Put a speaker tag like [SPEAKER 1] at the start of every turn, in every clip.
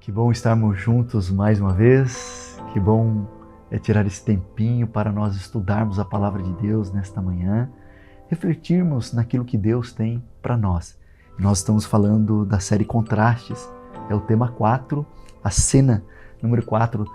[SPEAKER 1] Que bom estarmos juntos mais uma vez, que bom é tirar esse tempinho para nós estudarmos a Palavra de Deus nesta manhã, refletirmos naquilo que Deus tem para nós. Nós estamos falando da série Contrastes, é o tema 4, a cena número 4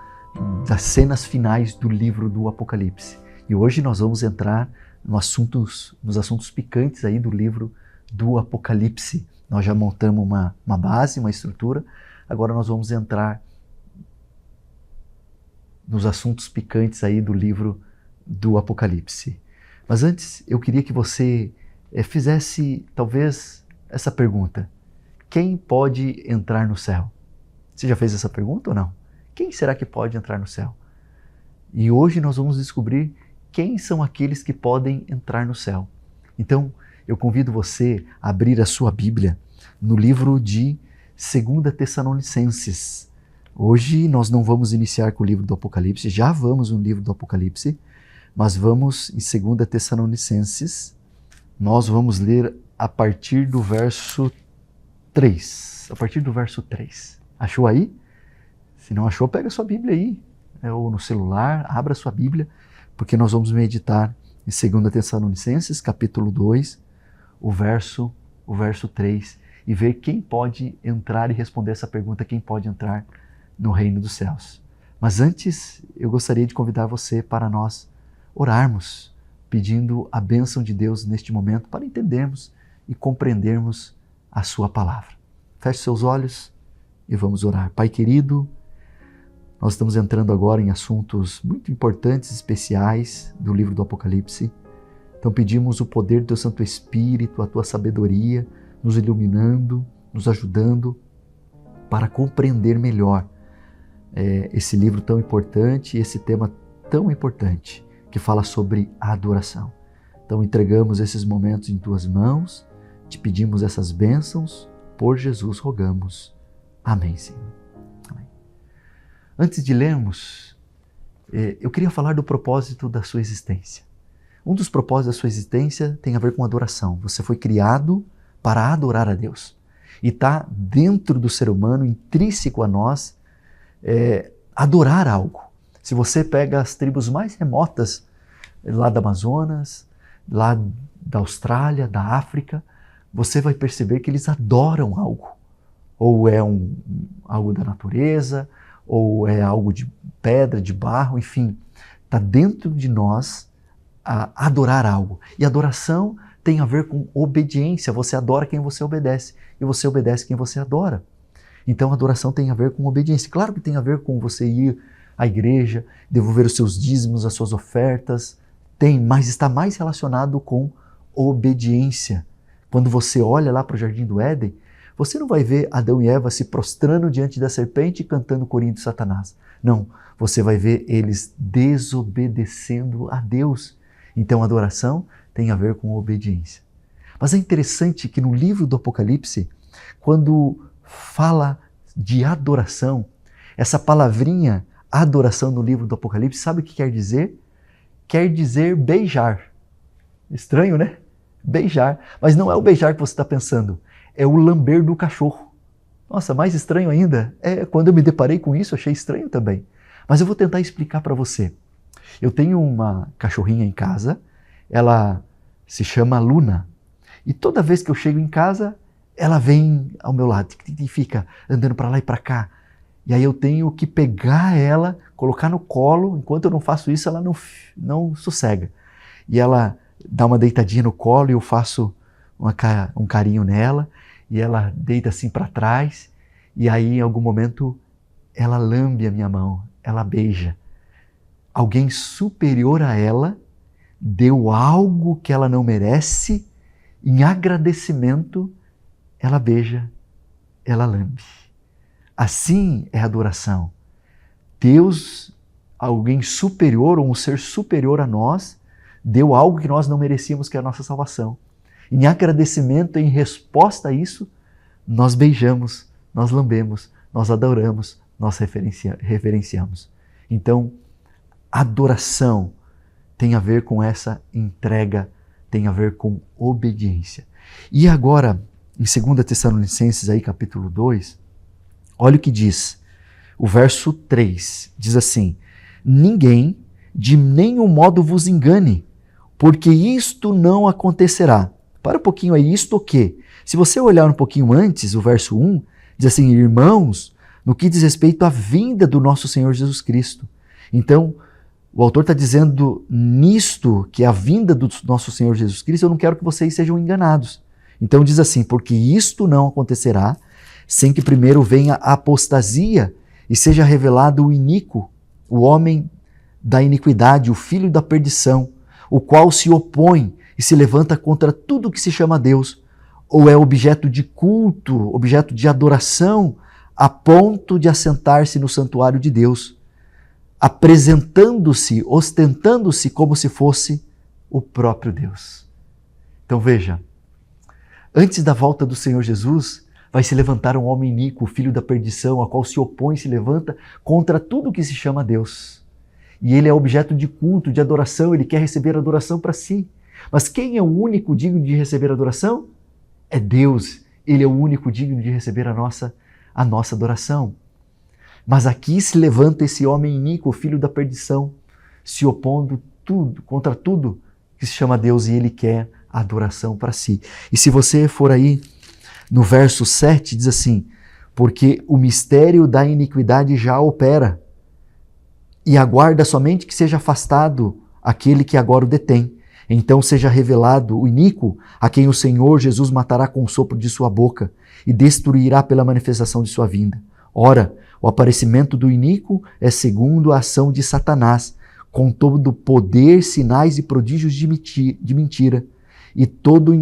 [SPEAKER 1] das cenas finais do livro do Apocalipse. E hoje nós vamos entrar nos assuntos picantes aí do livro do Apocalipse. Nós já montamos uma base, uma estrutura. Agora nós vamos entrar nos assuntos picantes aí do livro do Apocalipse. Mas antes, eu queria que você fizesse talvez essa pergunta: quem pode entrar no céu? Você já fez essa pergunta ou não? Quem será que pode entrar no céu? E hoje nós vamos descobrir quem são aqueles que podem entrar no céu. Então, eu convido você a abrir a sua Bíblia no livro de 2 Tessalonicenses. Hoje nós não vamos iniciar com o livro do Apocalipse, já vamos no livro do Apocalipse, mas vamos em 2 Tessalonicenses. Nós vamos ler a partir do verso 3. A partir do verso 3. Achou aí? Se não achou, pega a sua Bíblia aí, ou no celular, abra a sua Bíblia, porque nós vamos meditar em 2 Tessalonicenses, capítulo 2, o verso 3, e ver quem pode entrar e responder essa pergunta: quem pode entrar no reino dos céus. Mas antes, eu gostaria de convidar você para nós orarmos, pedindo a bênção de Deus neste momento, para entendermos e compreendermos a sua palavra. Feche seus olhos e vamos orar. Pai querido, nós estamos entrando agora em assuntos muito importantes, especiais do livro do Apocalipse. Então pedimos o poder do Teu Santo Espírito, a Tua sabedoria, nos iluminando, nos ajudando para compreender melhor esse livro tão importante, esse tema tão importante que fala sobre a adoração. Então entregamos esses momentos em Tuas mãos, te pedimos essas bênçãos, por Jesus rogamos. Amém, Senhor. Amém. Antes de lermos, eu queria falar do propósito da sua existência. Um dos propósitos da sua existência tem a ver com adoração. Você foi criado para adorar a Deus. E está dentro do ser humano, intrínseco a nós, adorar algo. Se você pega as tribos mais remotas, lá do Amazonas, lá da Austrália, da África, você vai perceber que eles adoram algo. Ou é algo da natureza, ou é algo de pedra, de barro, enfim. Está dentro de nós a adorar algo. E adoração tem a ver com obediência. Você adora quem você obedece e você obedece quem você adora. Então, adoração tem a ver com obediência. Claro que tem a ver com você ir à igreja, devolver os seus dízimos, as suas ofertas. Tem, mas está mais relacionado com obediência. Quando você olha lá para o Jardim do Éden, você não vai ver Adão e Eva se prostrando diante da serpente e cantando o corinho de Satanás. Não, você vai ver eles desobedecendo a Deus. Então, adoração tem a ver com obediência. Mas é interessante que no livro do Apocalipse, quando fala de adoração, essa palavrinha adoração no livro do Apocalipse, sabe o que quer dizer? Quer dizer beijar. Estranho, né? Beijar. Mas não é o beijar que você está pensando, é o lamber do cachorro. Nossa, mais estranho ainda. Quando eu me deparei com isso, achei estranho também. Mas eu vou tentar explicar para você. Eu tenho uma cachorrinha em casa, ela se chama Luna. E toda vez que eu chego em casa, ela vem ao meu lado e fica andando para lá e para cá. E aí eu tenho que pegar ela, colocar no colo. Enquanto eu não faço isso, ela não sossega. E ela dá uma deitadinha no colo e eu faço um carinho nela. E ela deita assim para trás. E aí, em algum momento, ela lambe a minha mão, ela beija. Alguém superior a ela deu algo que ela não merece, em agradecimento, ela beija, ela lambe. Assim é a adoração. Deus, alguém superior ou um ser superior a nós, deu algo que nós não merecíamos, que é a nossa salvação. Em agradecimento, em resposta a isso, nós beijamos, nós lambemos, nós adoramos, nós reverenciamos. Então, adoração tem a ver com essa entrega, tem a ver com obediência. E agora, em 2 Tessalonicenses, aí, capítulo 2, olha o que diz o verso 3, diz assim: ninguém de nenhum modo vos engane, porque isto não acontecerá. Para um pouquinho aí, isto o quê? Se você olhar um pouquinho antes, o verso 1, diz assim: irmãos, no que diz respeito à vinda do nosso Senhor Jesus Cristo. Então, o autor está dizendo nisto, que é a vinda do nosso Senhor Jesus Cristo, eu não quero que vocês sejam enganados. Então diz assim: porque isto não acontecerá sem que primeiro venha a apostasia e seja revelado o iníquo, o homem da iniquidade, o filho da perdição, o qual se opõe e se levanta contra tudo que se chama Deus, ou é objeto de culto, objeto de adoração, a ponto de assentar-se no santuário de Deus, apresentando-se, ostentando-se como se fosse o próprio Deus. Então veja, antes da volta do Senhor Jesus, vai se levantar um homem iníquo, o filho da perdição, a qual se opõe e se levanta contra tudo que se chama Deus. E ele é objeto de culto, de adoração, ele quer receber adoração para si. Mas quem é o único digno de receber adoração? É Deus. Ele é o único digno de receber a nossa adoração. Mas aqui se levanta esse homem iníquo, o filho da perdição, se opondo contra tudo que se chama Deus, e ele quer adoração para si. E se você for aí no verso 7, diz assim: porque o mistério da iniquidade já opera, e aguarda somente que seja afastado aquele que agora o detém. Então seja revelado o iníquo, a quem o Senhor Jesus matará com o sopro de sua boca e destruirá pela manifestação de sua vinda. Ora, o aparecimento do iníquo é segundo a ação de Satanás, com todo poder, sinais e prodígios de mentira, e todo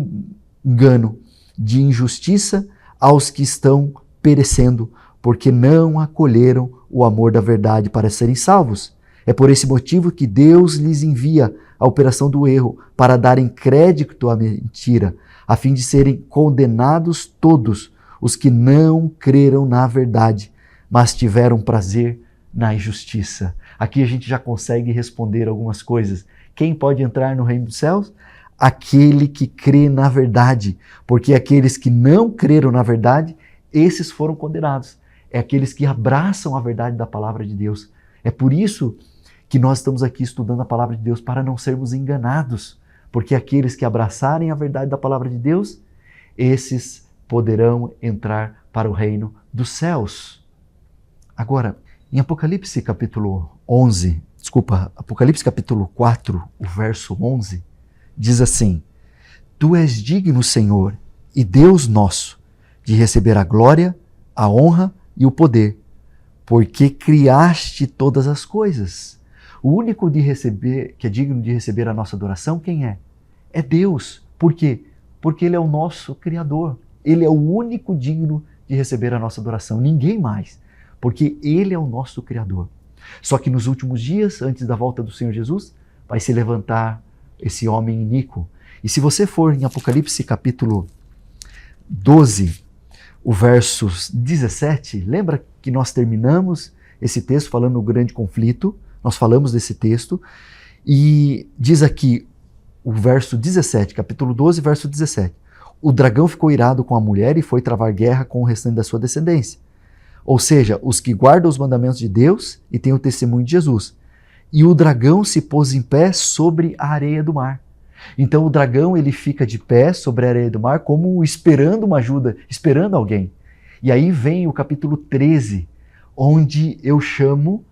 [SPEAKER 1] engano de injustiça aos que estão perecendo, porque não acolheram o amor da verdade para serem salvos. É por esse motivo que Deus lhes envia a operação do erro, para darem crédito à mentira, a fim de serem condenados todos os que não creram na verdade, mas tiveram prazer na injustiça. Aqui a gente já consegue responder algumas coisas. Quem pode entrar no reino dos céus? Aquele que crê na verdade, porque aqueles que não creram na verdade, esses foram condenados. É aqueles que abraçam a verdade da palavra de Deus. É por isso que nós estamos aqui estudando a palavra de Deus, para não sermos enganados, porque aqueles que abraçarem a verdade da palavra de Deus, esses poderão entrar para o reino dos céus. Agora, em Apocalipse capítulo 4, o verso 11, diz assim: Tu és digno, Senhor, e Deus nosso, de receber a glória, a honra e o poder, porque criaste todas as coisas. O único que é digno de receber a nossa adoração, quem é? É Deus. Por quê? Porque Ele é o nosso Criador. Ele é o único digno de receber a nossa adoração. Ninguém mais. Porque Ele é o nosso Criador. Só que nos últimos dias, antes da volta do Senhor Jesus, vai se levantar esse homem iníquo. E se você for em Apocalipse capítulo 12, o verso 17, lembra que nós terminamos esse texto falando do grande conflito? Nós falamos desse texto e diz aqui o verso 17, capítulo 12, verso 17. O dragão ficou irado com a mulher e foi travar guerra com o restante da sua descendência. Ou seja, os que guardam os mandamentos de Deus e têm o testemunho de Jesus. E o dragão se pôs em pé sobre a areia do mar. Então o dragão ele fica de pé sobre a areia do mar como esperando uma ajuda, esperando alguém. E aí vem o capítulo 13, onde eu chamo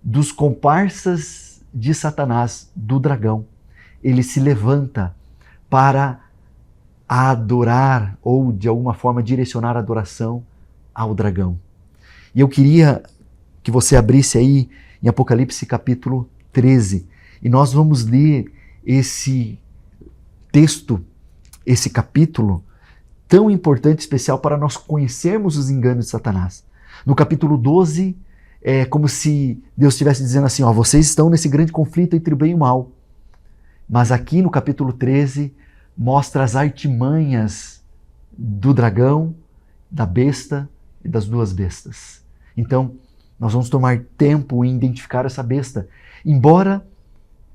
[SPEAKER 1] dos comparsas de Satanás, do dragão. Ele se levanta para adorar ou de alguma forma direcionar a adoração ao dragão. E eu queria que você abrisse aí em Apocalipse capítulo 13 e nós vamos ler esse texto, esse capítulo tão importante, especial para nós conhecermos os enganos de Satanás. No capítulo 12, é como se Deus estivesse dizendo assim, ó, vocês estão nesse grande conflito entre o bem e o mal. Mas aqui no capítulo 13, mostra as artimanhas do dragão, da besta e das duas bestas. Então, nós vamos tomar tempo em identificar essa besta. Embora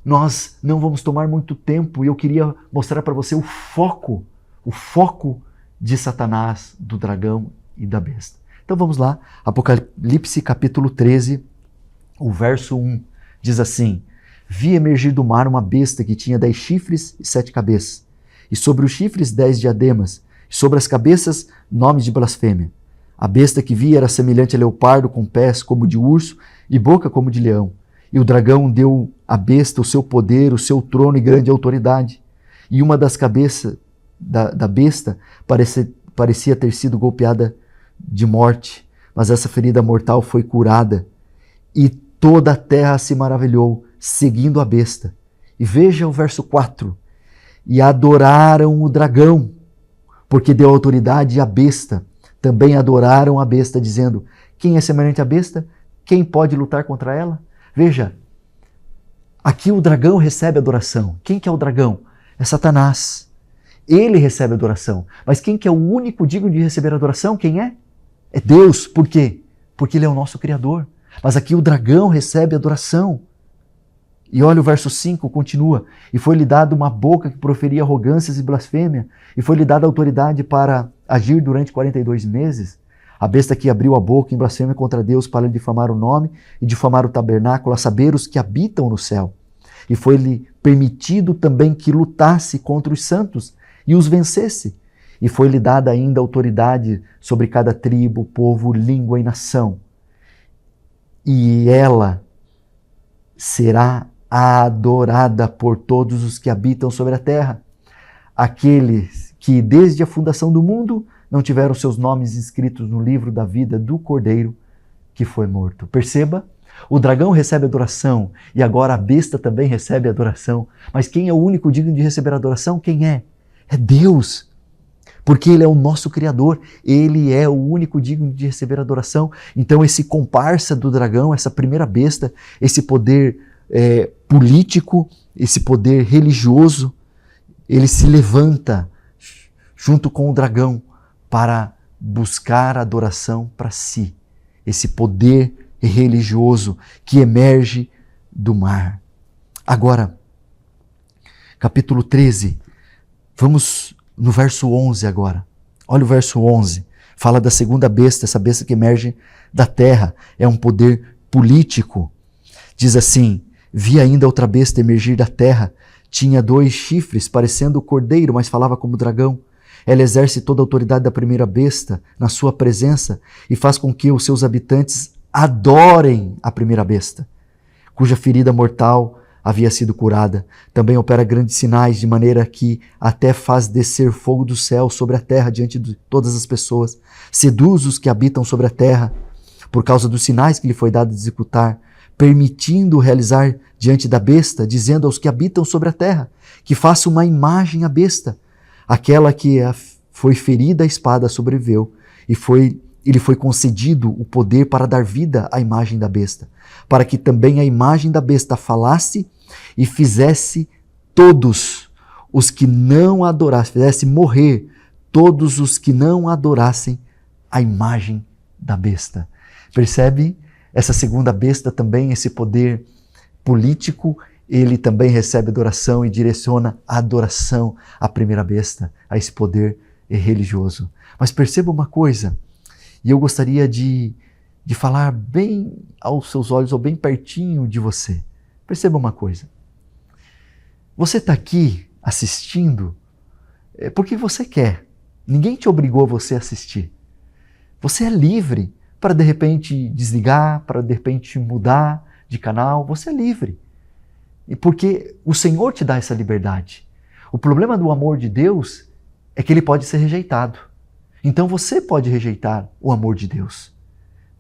[SPEAKER 1] nós não vamos tomar muito tempo, e eu queria mostrar para você o foco de Satanás, do dragão e da besta. Então vamos lá, Apocalipse capítulo 13, o verso 1, diz assim: Vi emergir do mar uma besta que tinha 10 chifres e 7 cabeças, e sobre os chifres 10 diademas, e sobre as cabeças nomes de blasfêmia. A besta que vi era semelhante a leopardo, com pés como de urso e boca como de leão. E o dragão deu à besta o seu poder, o seu trono e grande autoridade. E uma das cabeças da besta parecia ter sido golpeada de morte, mas essa ferida mortal foi curada. E toda a terra se maravilhou, seguindo a besta. E veja o verso 4. E adoraram o dragão, porque deu autoridade à besta. Também adoraram a besta, dizendo: quem é semelhante à besta? Quem pode lutar contra ela? Veja, aqui o dragão recebe adoração. Quem que é o dragão? É Satanás. Ele recebe adoração. Mas quem que é o único digno de receber adoração? Quem é? É Deus. Por quê? Porque Ele é o nosso Criador. Mas aqui o dragão recebe adoração. E olha o verso 5, continua. E foi-lhe dado uma boca que proferia arrogâncias e blasfêmia, e foi-lhe dada autoridade para agir durante 42 meses. A besta que abriu a boca em blasfêmia contra Deus para difamar o nome e difamar o tabernáculo, a saber, os que habitam no céu. E foi-lhe permitido também que lutasse contra os santos e os vencesse. E foi-lhe dada ainda autoridade sobre cada tribo, povo, língua e nação. E ela será adorada por todos os que habitam sobre a terra, aqueles que desde a fundação do mundo não tiveram seus nomes inscritos no livro da vida do Cordeiro que foi morto. Perceba, o dragão recebe adoração e agora a besta também recebe adoração. Mas quem é o único digno de receber adoração? Quem é? É Deus. Porque Ele é o nosso Criador, Ele é o único digno de receber adoração. Então esse comparsa do dragão, essa primeira besta, esse poder político, esse poder religioso, ele se levanta junto com o dragão para buscar adoração para si. Esse poder religioso que emerge do mar. Agora, capítulo 13, vamos no verso 11 agora. Olha o verso 11. Fala da segunda besta, essa besta que emerge da terra. É um poder político. Diz assim: vi ainda outra besta emergir da terra. Tinha 2 chifres, parecendo o cordeiro, mas falava como dragão. Ela exerce toda a autoridade da primeira besta na sua presença e faz com que os seus habitantes adorem a primeira besta, cuja ferida mortal havia sido curada. Também opera grandes sinais, de maneira que até faz descer fogo do céu sobre a terra diante de todas as pessoas. Seduz os que habitam sobre a terra, por causa dos sinais que lhe foi dado de executar, permitindo realizar diante da besta, dizendo aos que habitam sobre a terra, que faça uma imagem à besta. Aquela que foi ferida a espada sobreviveu, e lhe foi concedido o poder para dar vida à imagem da besta, para que também a imagem da besta falasse e fizesse todos os que não adorassem, fizesse morrer todos os que não adorassem a imagem da besta. Percebe? Essa segunda besta também, esse poder político, ele também recebe adoração e direciona a adoração à primeira besta, a esse poder religioso. Mas perceba uma coisa, e eu gostaria de falar bem aos seus olhos, ou bem pertinho de você. Perceba uma coisa. Você está aqui assistindo porque você quer. Ninguém te obrigou a você assistir. Você é livre para de repente desligar, para de repente mudar de canal. Você é livre. E porque o Senhor te dá essa liberdade. O problema do amor de Deus é que ele pode ser rejeitado. Então você pode rejeitar o amor de Deus.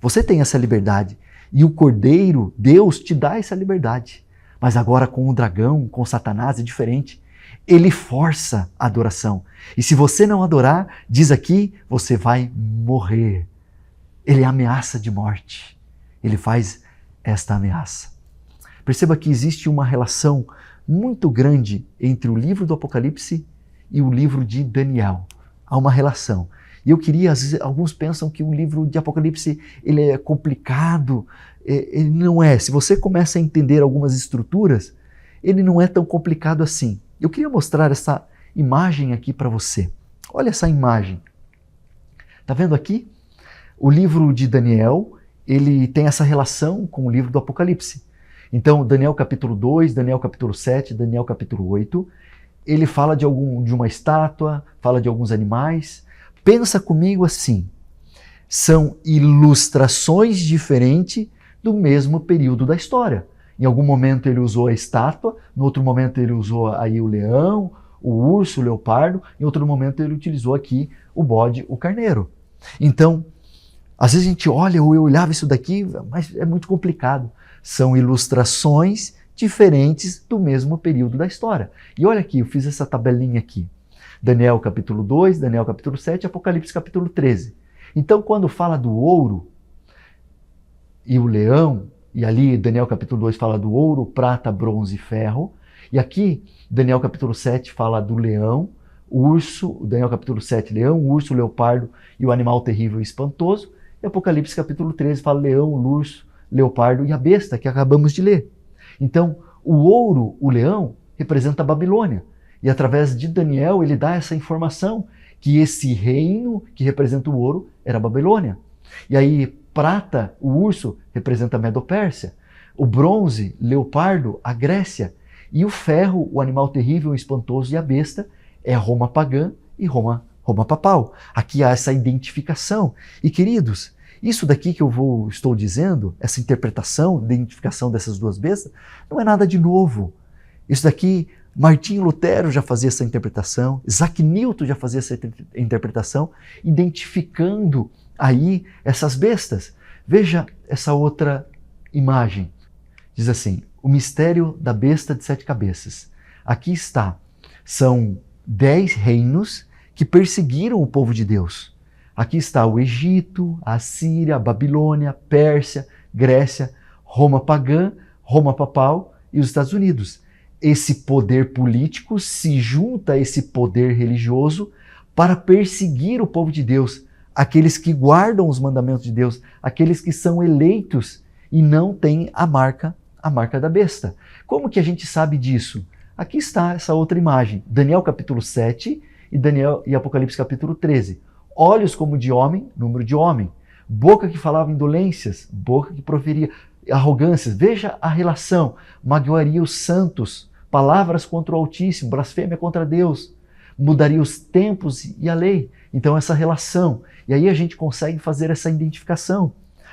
[SPEAKER 1] Você tem essa liberdade. E o Cordeiro, Deus, te dá essa liberdade. Mas agora com o dragão, com Satanás, é diferente. Ele força a adoração. E se você não adorar, diz aqui, você vai morrer. Ele ameaça de morte. Ele faz esta ameaça. Perceba que existe uma relação muito grande entre o livro do Apocalipse e o livro de Daniel. Há uma relação. E eu queria, às vezes, alguns pensam que o livro de Apocalipse ele é complicado. Ele não é. Se você começa a entender algumas estruturas, ele não é tão complicado assim. Eu queria mostrar essa imagem aqui para você. Olha essa imagem. Está vendo aqui? O livro de Daniel, ele tem essa relação com o livro do Apocalipse. Então, Daniel capítulo 2, Daniel capítulo 7, Daniel capítulo 8, ele fala de uma estátua, fala de alguns animais. Pensa comigo assim, são ilustrações diferentes do mesmo período da história. Em algum momento ele usou a estátua, no outro momento ele usou aí o leão, o urso, o leopardo, em outro momento ele utilizou aqui o bode, o carneiro. Então, às vezes a gente olha, ou eu olhava isso daqui, mas é muito complicado. São ilustrações diferentes do mesmo período da história. E olha aqui, eu fiz essa tabelinha aqui. Daniel capítulo 2, Daniel capítulo 7, Apocalipse capítulo 13. Então, quando fala do ouro e o leão, e ali Daniel capítulo 2 fala do ouro, prata, bronze e ferro, e aqui Daniel capítulo 7 fala do leão, urso, Daniel capítulo 7, leão, urso, leopardo e o animal terrível e espantoso, e Apocalipse capítulo 13 fala leão, urso, leopardo e a besta, que acabamos de ler. Então, o ouro, o leão, representa a Babilônia. E através de Daniel, ele dá essa informação que esse reino que representa o ouro era a Babilônia. E aí, prata, o urso, representa a Medo-Pérsia. O bronze, leopardo, a Grécia. E o ferro, o animal terrível, espantoso e a besta, é Roma pagã e Roma papal. Aqui há essa identificação. E queridos, isso daqui que estou dizendo, essa interpretação, identificação dessas duas bestas, não é nada de novo. Isso daqui, Martinho Lutero já fazia essa interpretação, Isaac Newton já fazia essa interpretação, identificando aí essas bestas. Veja essa outra imagem. Diz assim, o mistério da besta de 7 cabeças. Aqui está, são 10 reinos que perseguiram o povo de Deus. Aqui está o Egito, a Síria, a Babilônia, Pérsia, Grécia, Roma pagã, Roma papal e os Estados Unidos. Esse poder político se junta a esse poder religioso para perseguir o povo de Deus, aqueles que guardam os mandamentos de Deus, aqueles que são eleitos e não têm a marca da besta. Como que a gente sabe disso? Aqui está essa outra imagem, Daniel capítulo 7 e Apocalipse capítulo 13. Olhos como de homem, número de homem. Boca que falava indolências, boca que proferia arrogâncias. Veja a relação. Magoaria os santos, palavras contra o Altíssimo, blasfêmia contra Deus. Mudaria os tempos e a lei. Então essa relação. E aí a gente consegue fazer essa identificação.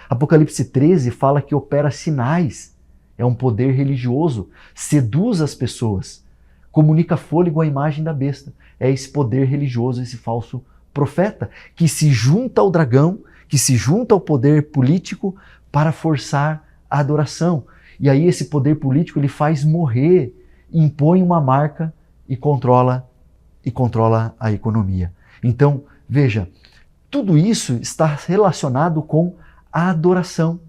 [SPEAKER 1] Apocalipse 13 fala que opera sinais. É um poder religioso. Seduz as pessoas. Comunica fôlego à imagem da besta. É esse poder religioso, esse falso profeta, que se junta ao dragão, que se junta ao poder político para forçar a adoração. E aí esse poder político ele faz morrer, impõe uma marca e controla a economia. Então, veja, tudo isso está relacionado com a adoração.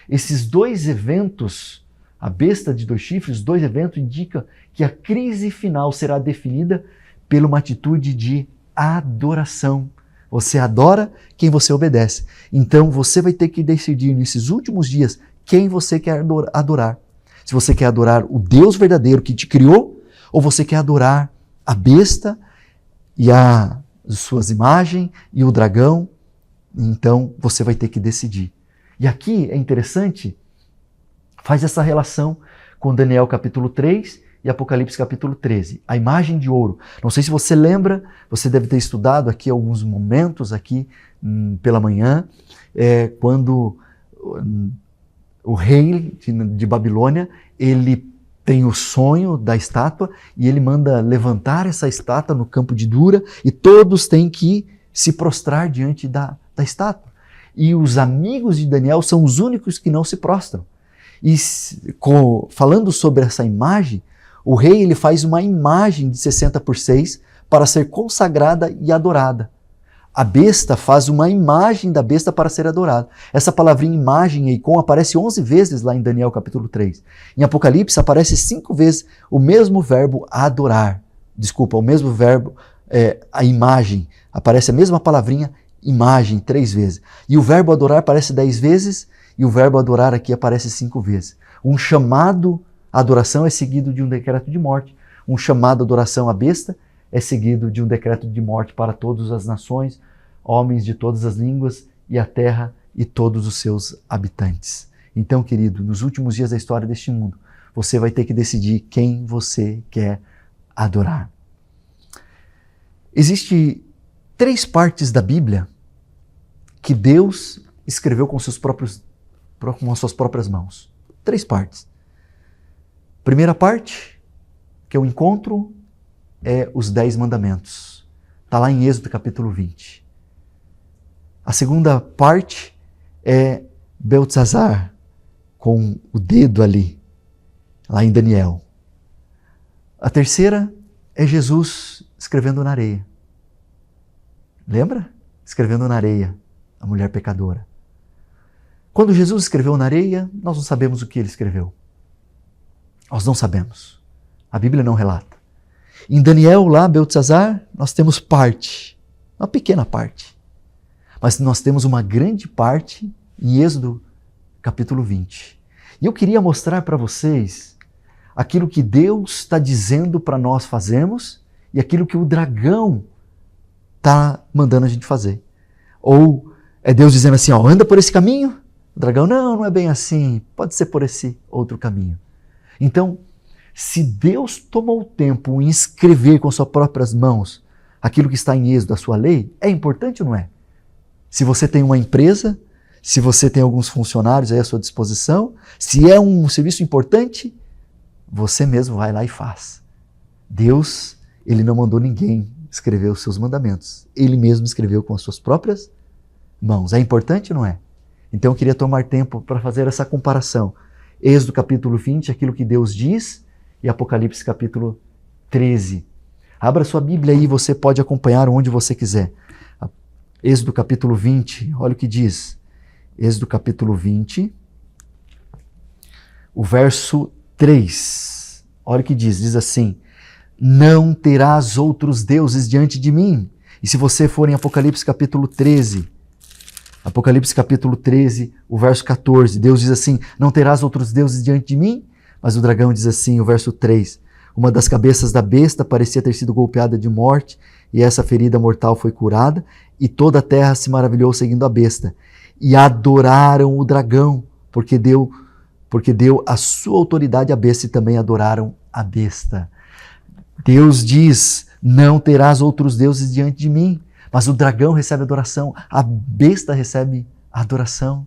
[SPEAKER 1] Esses dois eventos, a besta de 2 chifres, os 2 eventos indicam que a crise final será definida por uma atitude de adoração. Você adora quem você obedece. Então você vai ter que decidir nesses últimos dias quem você quer adorar. Se você quer adorar o Deus verdadeiro que te criou, ou você quer adorar a besta e as suas imagens e o dragão, então você vai ter que decidir. E aqui é interessante, faz essa relação com Daniel capítulo 3 e Apocalipse capítulo 13, a imagem de ouro. Não sei se você lembra, você deve ter estudado aqui alguns momentos aqui pela manhã, quando o rei de Babilônia, ele tem o sonho da estátua e ele manda levantar essa estátua no campo de Dura e todos têm que se prostrar diante da estátua. E os amigos de Daniel são os únicos que não se prostram. E falando sobre essa imagem, o rei ele faz uma imagem de 60x6 para ser consagrada e adorada. A besta faz uma imagem da besta para ser adorada. Essa palavrinha imagem e icon aparece 11 vezes lá em Daniel capítulo 3. Em Apocalipse aparece 5 vezes o mesmo verbo adorar. Desculpa, o mesmo verbo, a imagem. Aparece a mesma palavrinha imagem 3 vezes. E o verbo adorar aparece 10 vezes e o verbo adorar aqui aparece 5 vezes. Um chamado à adoração é seguido de um decreto de morte. Um chamado à adoração à besta é seguido de um decreto de morte para todas as nações, homens de todas as línguas e a terra e todos os seus habitantes. Então, querido, nos últimos dias da história deste mundo, você vai ter que decidir quem você quer adorar. Existem 3 partes da Bíblia que Deus escreveu com as suas próprias mãos. 3 partes. Primeira parte, que eu encontro, é os 10 mandamentos. Está lá em Êxodo capítulo 20. A segunda parte é Beltesazar, com o dedo ali, lá em Daniel. A terceira é Jesus escrevendo na areia. Lembra? Escrevendo na areia, a mulher pecadora. Quando Jesus escreveu na areia, nós não sabemos o que ele escreveu. Nós não sabemos. A Bíblia não relata. Em Daniel, lá, Beltesazar, nós temos parte, uma pequena parte. Mas nós temos uma grande parte em Êxodo capítulo 20. E eu queria mostrar para vocês aquilo que Deus está dizendo para nós fazermos e aquilo que o dragão está mandando a gente fazer. Ou é Deus dizendo assim, ó, anda por esse caminho? O dragão, não é bem assim, pode ser por esse outro caminho. Então, se Deus tomou o tempo em escrever com suas próprias mãos aquilo que está em Êxodo, a sua lei, é importante ou não é? Se você tem uma empresa, se você tem alguns funcionários aí à sua disposição, se é um serviço importante, você mesmo vai lá e faz. Deus, ele não mandou ninguém escrever os seus mandamentos. Ele mesmo escreveu com as suas próprias mãos. É importante ou não é? Então eu queria tomar tempo para fazer essa comparação. Êxodo capítulo 20, aquilo que Deus diz, e Apocalipse capítulo 13. Abra sua Bíblia aí, você pode acompanhar onde você quiser. Êxodo capítulo 20, olha o que diz. Êxodo capítulo 20, o verso 3. Olha o que diz, diz assim, não terás outros deuses diante de mim. E se você for em Apocalipse capítulo 13, o verso 14, Deus diz assim, não terás outros deuses diante de mim? Mas o dragão diz assim, o verso 3, uma das cabeças da besta parecia ter sido golpeada de morte, e essa ferida mortal foi curada, e toda a terra se maravilhou seguindo a besta. E adoraram o dragão, porque deu a sua autoridade à besta, e também adoraram a besta. Deus diz, não terás outros deuses diante de mim. Mas o dragão recebe adoração, a besta recebe adoração.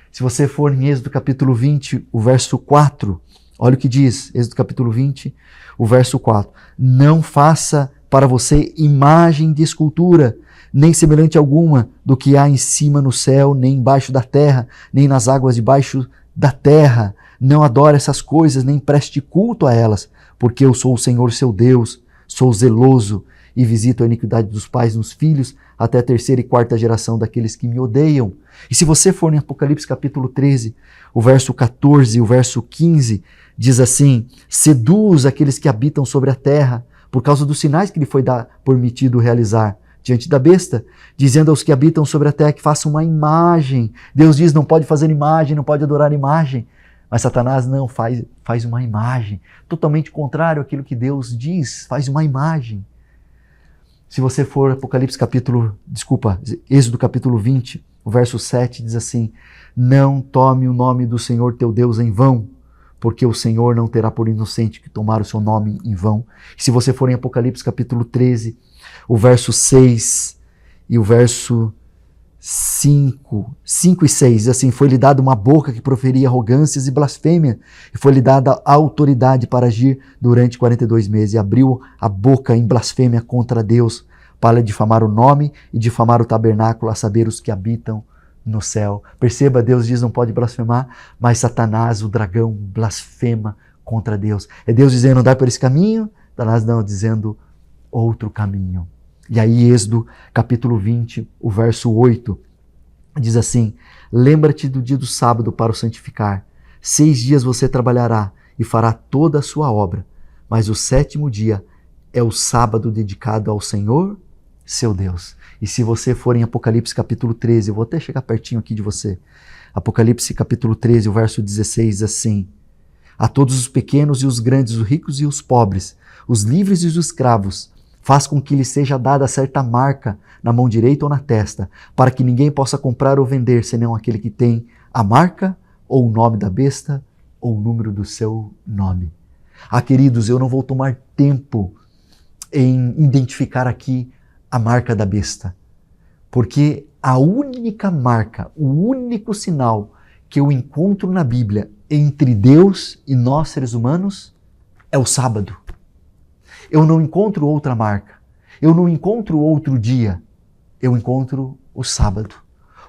[SPEAKER 1] Se você for em Êxodo capítulo 20, o verso 4, olha o que diz, Êxodo capítulo 20, o verso 4. Não faça para você imagem de escultura, nem semelhante alguma do que há em cima no céu, nem embaixo da terra, nem nas águas debaixo da terra. Não adore essas coisas, nem preste culto a elas, porque eu sou o Senhor seu Deus, sou zeloso, e visito a iniquidade dos pais nos filhos, até a 3ª e 4ª geração daqueles que me odeiam. E se você for em Apocalipse capítulo 13, o verso 14 e o verso 15, diz assim, seduz aqueles que habitam sobre a terra, por causa dos sinais que lhe foi permitido realizar diante da besta, dizendo aos que habitam sobre a terra que façam uma imagem. Deus diz, não pode fazer imagem, não pode adorar imagem. Mas Satanás não faz uma imagem, totalmente contrário àquilo que Deus diz, faz uma imagem. Se você for Êxodo capítulo 20, o verso 7 diz assim, não tome o nome do Senhor teu Deus em vão, porque o Senhor não terá por inocente que tomar o seu nome em vão. E se você for em Apocalipse capítulo 13, o verso 6 e o verso 5 e 6, diz assim, foi-lhe dada uma boca que proferia arrogâncias e blasfêmia, e foi-lhe dada autoridade para agir durante 42 meses, e abriu a boca em blasfêmia contra Deus, para difamar o nome e difamar o tabernáculo, a saber, os que habitam no céu. Perceba, Deus diz não pode blasfemar, mas Satanás, o dragão, blasfema contra Deus. É Deus dizendo, andar por esse caminho, Satanás não, dizendo outro caminho. E aí Êxodo capítulo 20, o verso 8, diz assim, lembra-te do dia do sábado para o santificar. 6 dias você trabalhará e fará toda a sua obra, mas o 7º dia é o sábado dedicado ao Senhor, seu Deus. E se você for em Apocalipse capítulo 13, eu vou até chegar pertinho aqui de você. Apocalipse capítulo 13, o verso 16, diz assim, a todos os pequenos e os grandes, os ricos e os pobres, os livres e os escravos, faz com que lhe seja dada certa marca na mão direita ou na testa, para que ninguém possa comprar ou vender, senão aquele que tem a marca, ou o nome da besta, ou o número do seu nome. Ah, queridos, eu não vou tomar tempo em identificar aqui a marca da besta, porque a única marca, o único sinal que eu encontro na Bíblia entre Deus e nós seres humanos é o sábado. Eu não encontro outra marca, eu não encontro outro dia, eu encontro o sábado.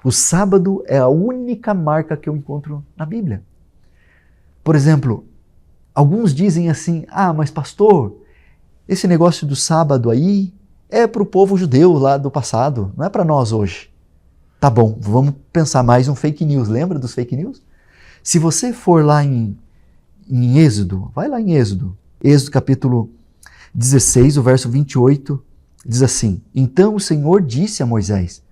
[SPEAKER 1] O sábado é a única marca que eu encontro na Bíblia. Por exemplo, alguns dizem assim, mas pastor, esse negócio do sábado aí é para o povo judeu lá do passado, não é para nós hoje. Tá bom, vamos pensar mais um fake news. Lembra dos fake news? Se você for lá em Êxodo, vai lá em Êxodo. Êxodo capítulo 16, o verso 28, diz assim: Então o Senhor disse a Moisés,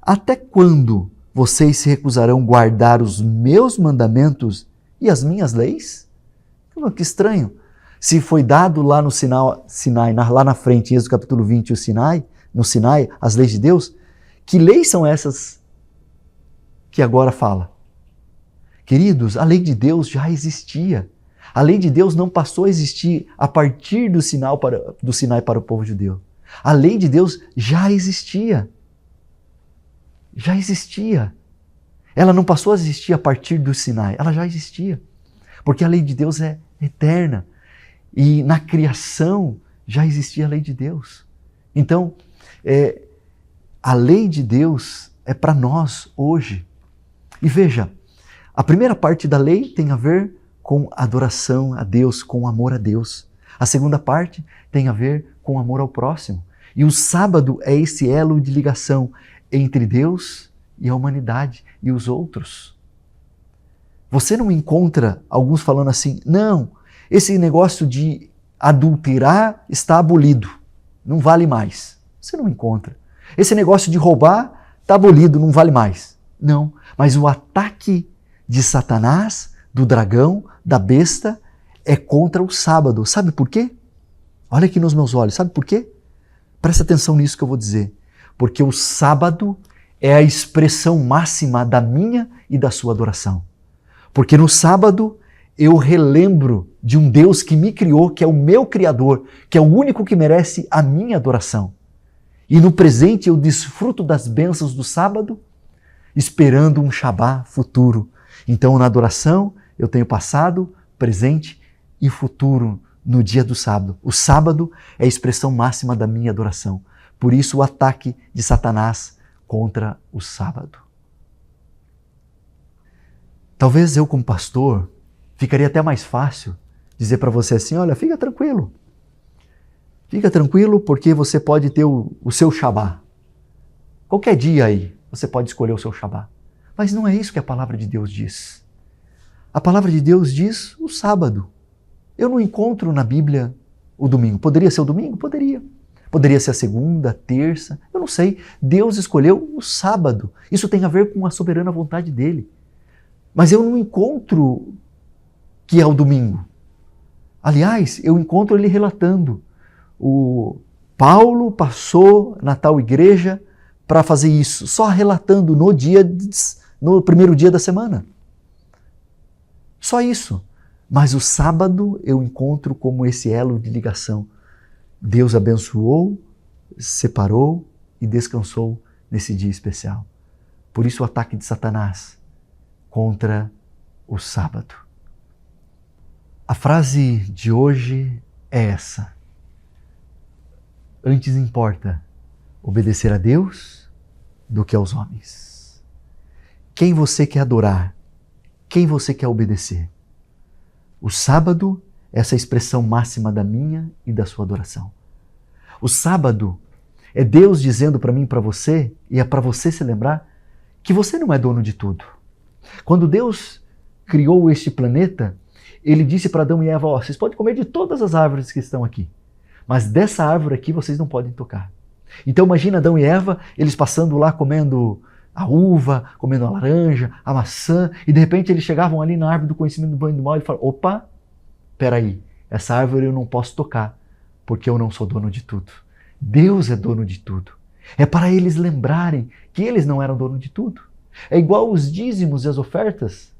[SPEAKER 1] até quando vocês se recusarão guardar os meus mandamentos e as minhas leis? Que estranho. Se foi dado lá no Sinai, lá na frente, em Êxodo capítulo 20, no Sinai, as leis de Deus, que leis são essas que agora fala? Queridos, a lei de Deus já existia. A lei de Deus não passou a existir a partir do Sinai para o povo judeu. A lei de Deus já existia. Já existia. Ela não passou a existir a partir do Sinai, ela já existia. Porque a lei de Deus é eterna. E na criação já existia a lei de Deus. Então, a lei de Deus é para nós hoje. E veja, a primeira parte da lei tem a ver com adoração a Deus, com amor a Deus. A segunda parte tem a ver com amor ao próximo. E o sábado é esse elo de ligação entre Deus e a humanidade e os outros. Você não encontra alguns falando assim, não, esse negócio de adulterar está abolido, não vale mais. Você não encontra. Esse negócio de roubar está abolido, não vale mais. Não, mas o ataque de Satanás, do dragão, da besta, é contra o sábado. Sabe por quê? Olha aqui nos meus olhos, sabe por quê? Presta atenção nisso que eu vou dizer. Porque o sábado é a expressão máxima da minha e da sua adoração. Porque no sábado eu relembro de um Deus que me criou, que é o meu Criador, que é o único que merece a minha adoração. E no presente eu desfruto das bênçãos do sábado, esperando um Shabá futuro. Então na adoração eu tenho passado, presente e futuro no dia do sábado. O sábado é a expressão máxima da minha adoração. Por isso o ataque de Satanás contra o sábado. Talvez eu, como pastor, ficaria até mais fácil dizer para você assim, olha, fica tranquilo. Fica tranquilo porque você pode ter o seu Shabá. Qualquer dia aí você pode escolher o seu Shabá. Mas não é isso que a palavra de Deus diz. A palavra de Deus diz o sábado. Eu não encontro na Bíblia o domingo. Poderia ser o domingo? Poderia. Poderia ser a segunda, a terça, eu não sei. Deus escolheu o sábado. Isso tem a ver com a soberana vontade dele. Mas eu não encontro que é o domingo. Aliás, eu encontro ele relatando. O Paulo passou na tal igreja para fazer isso, só relatando no primeiro dia da semana. Só isso. Mas o sábado eu encontro como esse elo de ligação. Deus abençoou, separou e descansou nesse dia especial. Por isso o ataque de Satanás contra o sábado. A frase de hoje é essa. Antes importa obedecer a Deus do que aos homens. Quem você quer adorar? Quem você quer obedecer? O sábado é essa expressão máxima da minha e da sua adoração. O sábado é Deus dizendo para mim e para você, e é para você se lembrar, que você não é dono de tudo. Quando Deus criou este planeta, Ele disse para Adão e Eva, vocês podem comer de todas as árvores que estão aqui, mas dessa árvore aqui vocês não podem tocar. Então imagina Adão e Eva, eles passando lá comendo a uva, comendo a laranja, a maçã, e de repente eles chegavam ali na árvore do conhecimento do bem e do mal e falaram, opa, peraí, essa árvore eu não posso tocar, porque eu não sou dono de tudo. Deus é dono de tudo. É para eles lembrarem que eles não eram dono de tudo. É igual os dízimos e as ofertas.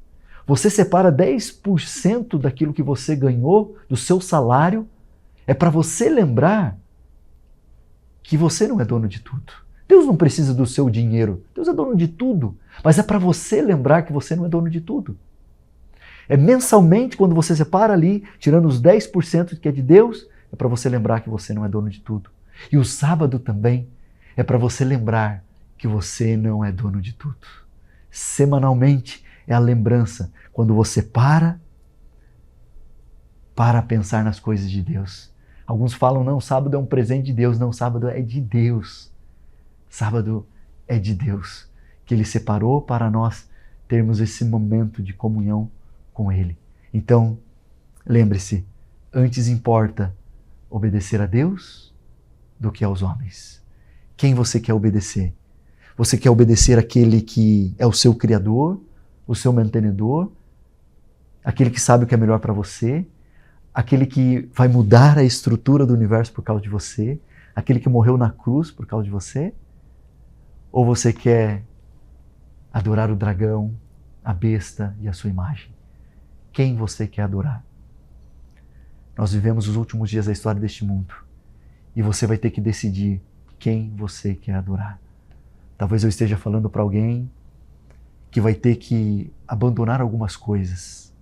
[SPEAKER 1] Você separa 10% daquilo que você ganhou, do seu salário, é para você lembrar que você não é dono de tudo. Deus não precisa do seu dinheiro. Deus é dono de tudo. Mas é para você lembrar que você não é dono de tudo. É mensalmente, quando você separa ali, tirando os 10% que é de Deus, é para você lembrar que você não é dono de tudo. E o sábado também é para você lembrar que você não é dono de tudo. Semanalmente é a lembrança, quando você para pensar nas coisas de Deus. Alguns falam, não, sábado é um presente de Deus. Não, sábado é de Deus. Sábado é de Deus, que Ele separou para nós termos esse momento de comunhão com Ele. Então, lembre-se, antes importa obedecer a Deus do que aos homens. Quem você quer obedecer? Você quer obedecer aquele que é o seu Criador, o seu mantenedor, aquele que sabe o que é melhor para você, aquele que vai mudar a estrutura do universo por causa de você, aquele que morreu na cruz por causa de você? Ou você quer adorar o dragão, a besta e a sua imagem? Quem você quer adorar? Nós vivemos os últimos dias da história deste mundo e você vai ter que decidir quem você quer adorar. Talvez eu esteja falando para alguém que vai ter que abandonar algumas coisas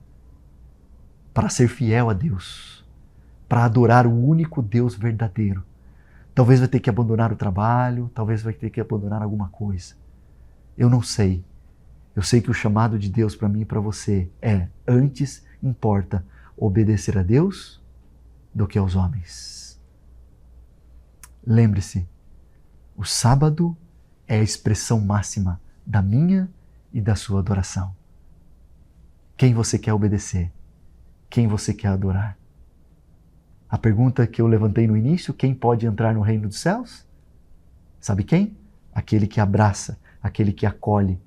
[SPEAKER 1] para ser fiel a Deus, para adorar o único Deus verdadeiro. Talvez vai ter que abandonar o trabalho, talvez vai ter que abandonar alguma coisa. Eu não sei. Eu sei que o chamado de Deus para mim e para você é, antes importa obedecer a Deus do que aos homens. Lembre-se, o sábado é a expressão máxima da minha e da sua adoração. Quem você quer obedecer? Quem você quer adorar? A pergunta que eu levantei no início, quem pode entrar no reino dos céus? Sabe quem? Aquele que abraça, aquele que acolhe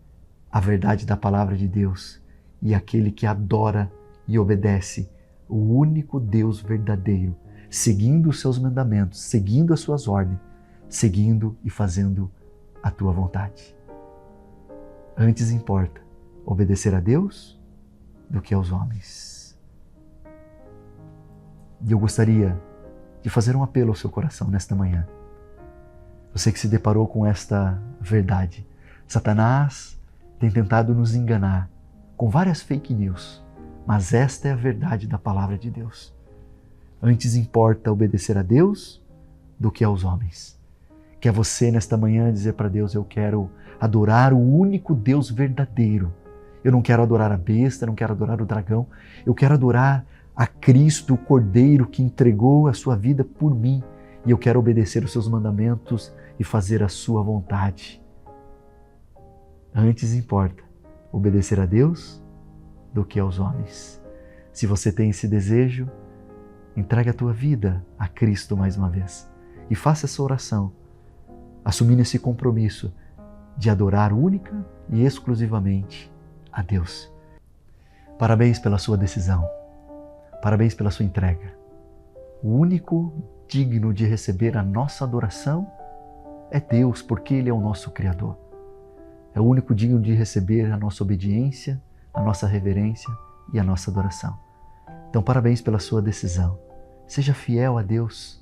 [SPEAKER 1] a verdade da palavra de Deus e aquele que adora e obedece o único Deus verdadeiro, seguindo os seus mandamentos, seguindo as suas ordens, seguindo e fazendo a tua vontade. Antes importa obedecer a Deus do que aos homens. E eu gostaria de fazer um apelo ao seu coração nesta manhã. Você que se deparou com esta verdade. Satanás tem tentado nos enganar com várias fake news, mas esta é a verdade da palavra de Deus. Antes importa obedecer a Deus do que aos homens. Quer você nesta manhã dizer para Deus, eu quero adorar o único Deus verdadeiro. Eu não quero adorar a besta, não quero adorar o dragão, eu quero adorar a Cristo, o Cordeiro que entregou a sua vida por mim, e eu quero obedecer os seus mandamentos e fazer a sua vontade. Antes importa obedecer a Deus do que aos homens. Se você tem esse desejo, entregue a tua vida a Cristo mais uma vez e faça essa oração, assumindo esse compromisso de adorar única e exclusivamente a Deus. Parabéns pela sua decisão. Parabéns pela sua entrega. O único digno de receber a nossa adoração é Deus, porque Ele é o nosso Criador. É o único digno de receber a nossa obediência, a nossa reverência e a nossa adoração. Então, parabéns pela sua decisão. Seja fiel a Deus,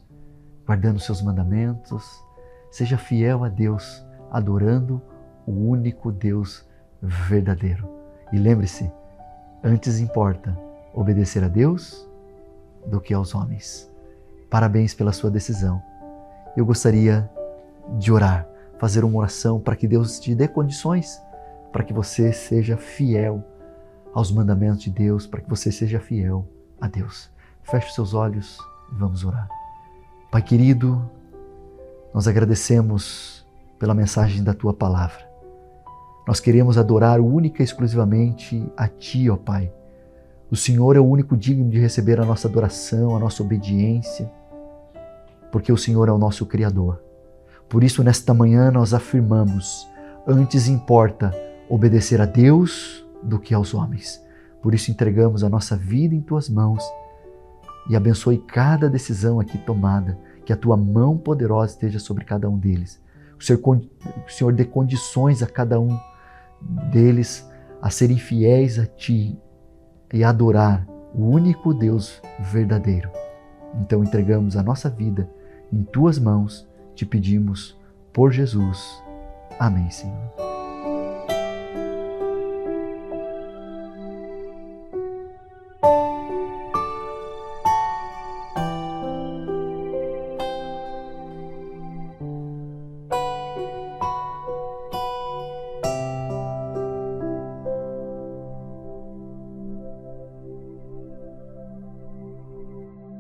[SPEAKER 1] guardando os seus mandamentos. Seja fiel a Deus, adorando o único Deus verdadeiro. E lembre-se, antes importa obedecer a Deus do que aos homens. Parabéns pela sua decisão. Eu gostaria de orar, fazer uma oração para que Deus te dê condições para que você seja fiel aos mandamentos de Deus, para que você seja fiel a Deus. Feche os seus olhos e vamos orar. Pai querido, nós agradecemos pela mensagem da Tua Palavra. Nós queremos adorar única e exclusivamente a Ti, ó Pai. O Senhor é o único digno de receber a nossa adoração, a nossa obediência, porque o Senhor é o nosso Criador. Por isso, nesta manhã, nós afirmamos, antes importa obedecer a Deus do que aos homens. Por isso, entregamos a nossa vida em Tuas mãos e abençoe cada decisão aqui tomada, que a tua mão poderosa esteja sobre cada um deles. O Senhor dê condições a cada um deles a serem fiéis a Ti e a adorar o único Deus verdadeiro. Então entregamos a nossa vida em Tuas mãos, te pedimos por Jesus. Amém, Senhor.